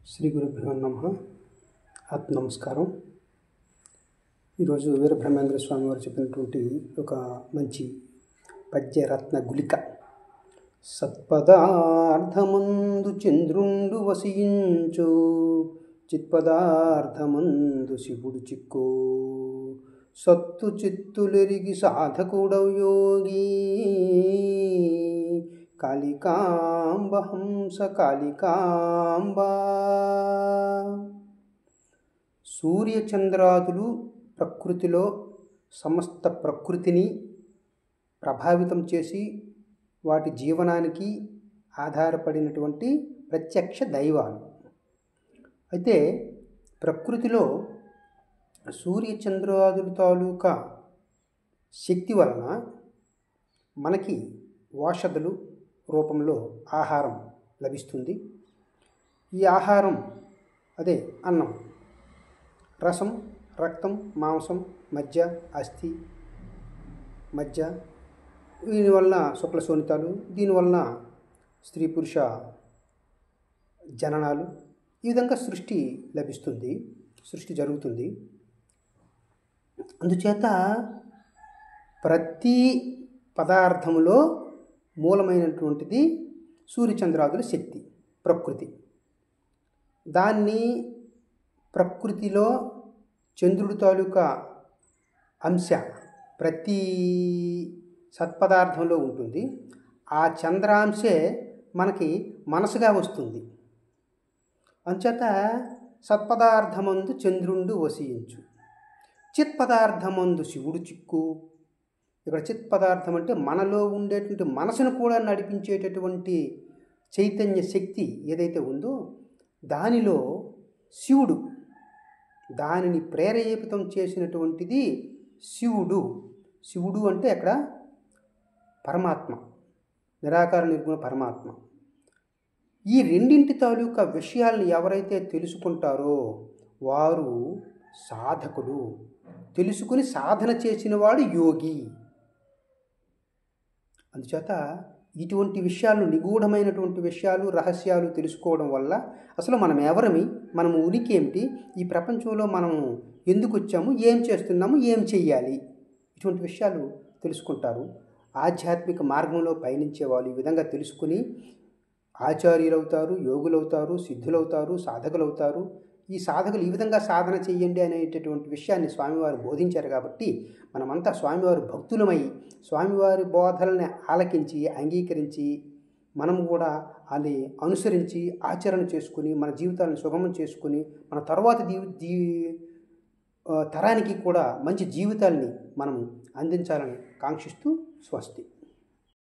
శ్రీ గురుభ్యో నమః. ఆత్మ నమస్కారం. ఈరోజు వీరబ్రహ్మేంద్ర స్వామి వారు చెప్పినటువంటి ఒక మంచి పద్యరత్న గులిక. సత్పదార్థమందు చంద్రుండు వసించు, చిత్పదార్థమందు శివుడు చిక్కో, సత్తు చిత్తులెరిగి సాధకుడవు యోగి, కాళికాంబ హంస కాళికాంబ. సూర్యచంద్రాదులు ప్రకృతిలో సమస్త ప్రకృతిని ప్రభావితం చేసి వాటి జీవనానికి ఆధారపడినటువంటి ప్రత్యక్ష దైవాలు. అయితే ప్రకృతిలో సూర్యచంద్రాదుల తాలూకా శక్తి వలన మనకి ఓషధులు రూపంలో ఆహారం లభిస్తుంది. ఈ ఆహారం అదే అన్నం, రసం, రక్తం, మాంసం, మజ్జ, అస్థి, మజ్జ, దీనివలన శుక్ల శోణితాలు, దీనివలన స్త్రీ పురుష జననాలు, ఈ విధంగా సృష్టి లభిస్తుంది, సృష్టి జరుగుతుంది. అందుచేత ప్రతి పదార్థంలో మూలమైనటువంటిది సూర్యచంద్రాదుల శక్తి, ప్రకృతి. దాన్ని ప్రకృతిలో చంద్రుడి తాలూకా అంశ ప్రతి సత్పదార్థంలో ఉంటుంది. ఆ చంద్రాంశే మనకి మనసుగా వస్తుంది. అంచేత సత్పదార్థమందు చంద్రుండు వసించు, చిత్పదార్థమందు శివుడు చిక్కు. ఇక్కడ చిత్ పదార్థం అంటే మనలో ఉండేటువంటి మనసును కూడా నడిపించేటటువంటి చైతన్య శక్తి ఏదైతే ఉందో దానిలో శివుడు, దానిని ప్రేరేపితం చేసినటువంటిది శివుడు. శివుడు అంటే అక్కడ పరమాత్మ, నిరాకార నిర్గుణ పరమాత్మ. ఈ రెండింటి తాలూకా విషయాలను ఎవరైతే తెలుసుకుంటారో వారు సాధకుడు, తెలుసుకుని సాధన చేసినవాడు యోగి. అందుచేత ఇటువంటి విషయాలను, నిగూఢమైనటువంటి విషయాలు, రహస్యాలు తెలుసుకోవడం వల్ల అసలు మనం ఎవరమి, మనము ఉనికి ఏమిటి, ఈ ప్రపంచంలో మనము ఎందుకు వచ్చాము, ఏం చేస్తున్నాము, ఏం చెయ్యాలి, ఇటువంటి విషయాలు తెలుసుకుంటారు. ఆధ్యాత్మిక మార్గంలో పయనించే వాళ్ళు ఈ విధంగా తెలుసుకుని ఆచార్యులవుతారు, యోగులవుతారు, సిద్ధులవుతారు, సాధకులవుతారు. ఈ సాధకులు ఈ విధంగా సాధన చెయ్యండి అనేటటువంటి విషయాన్ని స్వామివారు బోధించారు. కాబట్టి మనమంతా స్వామివారు భక్తులమై స్వామివారి బోధనల్ని ఆలకించి అంగీకరించి మనం కూడా అది అనుసరించి ఆచరణ చేసుకుని మన జీవితాలను సుగమం చేసుకుని మన తర్వాత తరానికి కూడా మంచి జీవితాల్ని మనం అందించాలని కాంక్షిస్తూ స్వస్తి.